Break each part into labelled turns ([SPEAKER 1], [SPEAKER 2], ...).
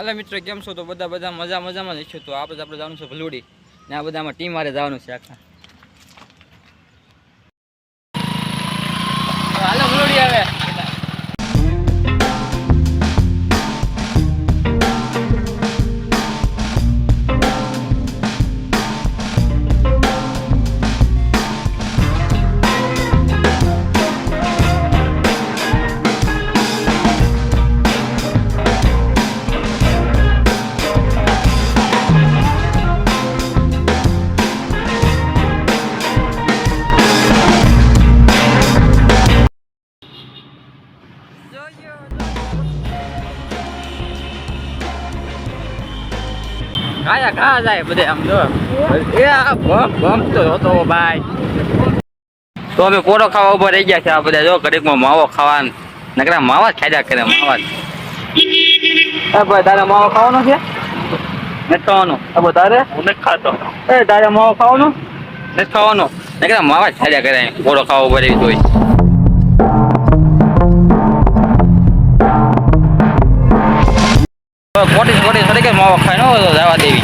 [SPEAKER 1] હાલો મિત્રો કેમ છો? તો બધા મજામાં જ છે. તો આપણે જવાનું છે ભલુડી ને આ બધામાં ટીમ મારે જવાનું છે આખા. હાલો ભલુડી આવે. કાયા ઘા જાય બધે આમ જો એ આ બમ તો હતો ભાઈ. તો અમે કોરો ખાવા ઉભા રહી ગયા છે આ બધા. જો ઘડીકમાં માવો ખાવાનું નકરા માવા જ ખાધા કરે માવા જ. ભાઈ તારે માવો ખાવાનો છે? નથી ખાવાનો. હવે તારે હું નથી ખાતો. એ તારે માવો ખાવાનો નથી ખાવાનો નકરા માવા જ ખાધા કરે કોરો ખાવા ઉભા રહી તોય. મોટી થોડી કે માવો ખાઈ નો જવા દેવી.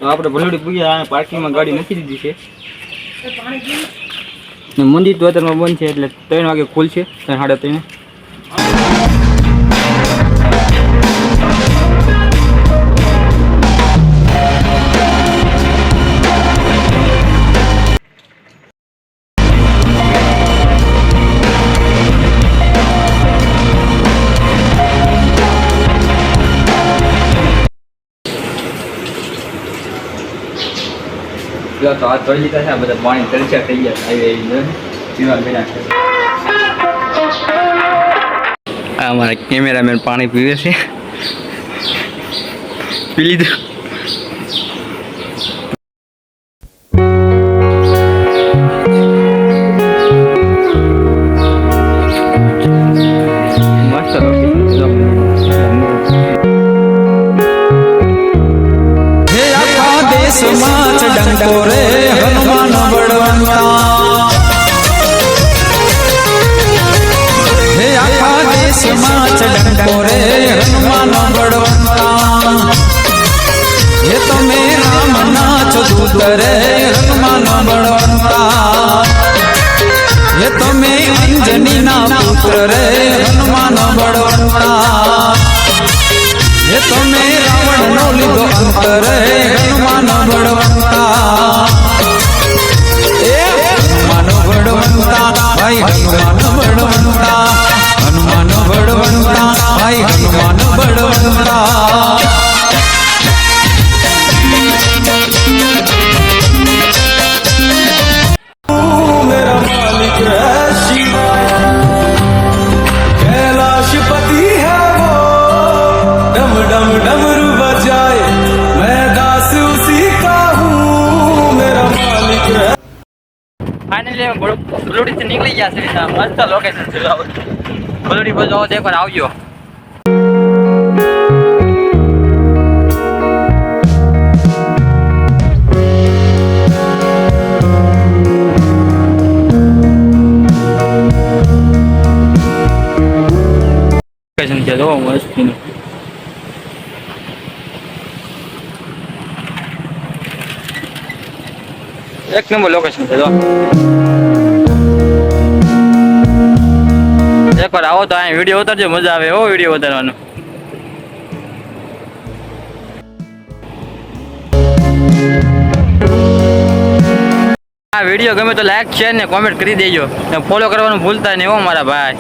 [SPEAKER 1] આપણે ભલુડી પૂગ્યા પાર્કિંગમાં ગાડી મૂકી દીધી છે. મંદિર તો અત્યારમાં બંધ છે એટલે 3 વાગે ખુલશે 3:30. તો આ ધોઈ લીધા છે બધા પાણી તરસ્યા થઈ ગયા પીવા પીના. અમારા કેમેરામેન પાણી પીવે છે. પી લીધું.
[SPEAKER 2] डंडोरे हनुमान बड़वंता हे आखा देश माच डंडोरे हनुमान बड़वंता ये तो मेरा मनाच दूत रे हनुमान बड़वंता ये तो मैं अंजनी ना पुत्र रे हनुमान बड़वंता ये तो मैं रावण नो लीधो अंत रे हनुमान बड़वंता हनुमान बड़वंता भाई हनुमान बड़वंता हनुमान बड़वंता भाई हनुमान बड़वंता. मेरा मालिक है शिवा कैलाशपति है वो डम डम डमरू बजाए मैं दास उसी का हूँ मेरा मालिक है.
[SPEAKER 1] फाइनली ભલુડી થી નીકળી ગયા છે. મસ્ત લોકેશન છે. ભલુડી બાજુ એકવાર આવજો. લોકેશન છે જો મસ્ત. એક નંબર લોકેશન છે જો. એકવાર આવો તો અહીં વિડીયો ઉતારજો. મજા આવે એવો વિડીયો ઉતારવાનો. આ વિડીયો ગમે તો લાઈક શેર ને કોમેન્ટ કરી દેજો ને ફોલો કરવાનું ભૂલતા નહીં હો મારા ભાઈ.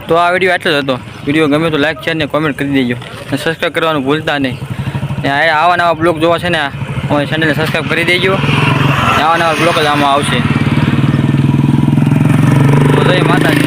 [SPEAKER 1] તો આ વિડીયો એટલો જ હતો. વિડીયો ગમે તો લાઈક શેર ને કોમેન્ટ કરી દેજો અને સબસ્ક્રાઈબ કરવાનું ભૂલતા નહીં. આવા નવા બ્લોગ જોવા છે ને અમારી ચેનલને સબસ્ક્રાઈબ કરી દેજો. આવા નવા બ્લોગ જ આમાં આવશે. તો જય માતાજી.